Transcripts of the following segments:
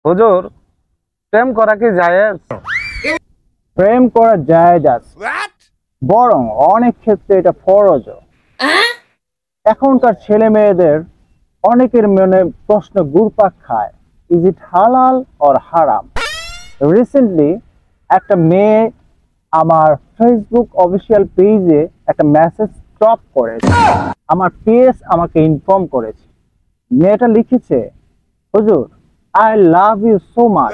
হুজুর, প্রেম করা কি জায়েজ? প্রেম করা জায়েজ আছে, বরং অনেক ক্ষেত্রে এটা ফরজও। এখনকার ছেলে মেয়েদের অনেকের মনে প্রশ্ন ঘুরপাক খায়, ইজ ইট হালাল অর হারাম। রিসেন্টলি একটা মেয়ে আমার ফেসবুক অফিসিয়াল পেজে একটা মেসেজ ড্রপ করেছে, আমার পেজ আমাকে ইনফর্ম করেছে। মেয়েটা লিখেছে, হুজুর, I love you so much.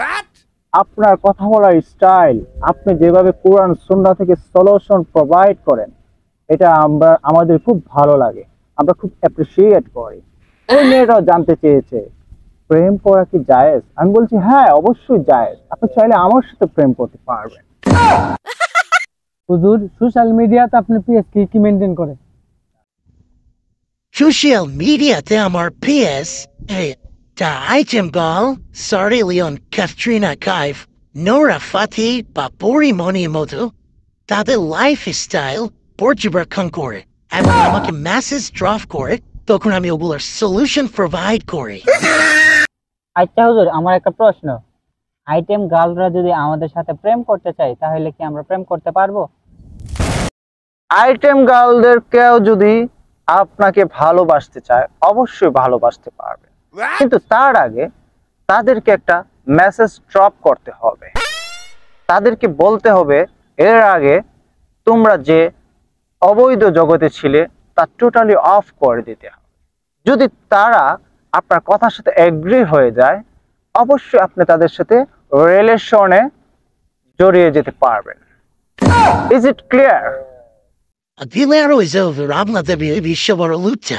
আপনার কথা বলার স্টাইল, আপনি যেভাবে কোরআন সুন্নাহ থেকে সলিউশন প্রোভাইড করেন, এটা আমাদের খুব ভালো লাগে, আমরা খুব অ্যাপ্রিসিয়েট করি। ওই মেয়েটাও জানতে চেয়েছে প্রেম করা কি জায়েজ। আমি বলছি হ্যাঁ, অবশ্যই জায়েজ, আপনি চাইলে আমার সাথে প্রেম করতে পারবেন। হুজুর, সোশ্যাল মিডিয়াতে আপনি পেজ কি মেনটেন করে? Social media te amar PS, ta item ball, Sorry Leon, Katrina Kaif, Nora Fati, Papuri Monimoto, তাদের লাইফস্টাইল পর্যবেক্ষণ করে এবং আমাকে মেসেজ ড্রপ করে, তখন আমি ওগুলোর সলিউশন প্রোভাইড করি। আচ্ছা হুজুর, আমার একটা প্রশ্ন, আইটেম গার্লরা যদি আমাদের সাথে প্রেম করতে চায় তাহলে কি আমরা প্রেম করতে পারবো? আইটেম গার্লদের কেউ যদি আপনাকে ভালোবাসতে চায় অবশ্যই ভালোবাসতে পারবে, কিন্তু তার আগে তাদেরকে একটা মেসেজ ড্রপ করতে হবে। তাদেরকে বলতে হবে এর আগে তোমরা যে অবৈধ জগতে ছিলে তা টোটালি অফ করে দিতে হবে। যদি তারা আপনার কথার সাথে এগ্রি হয়ে যায়, অবশ্যই আপনি তাদের সাথে রিলেশনে জড়িয়ে যেতে পারবেন। Is it clear? Dilero is over, I'm not the Bishabara Luta.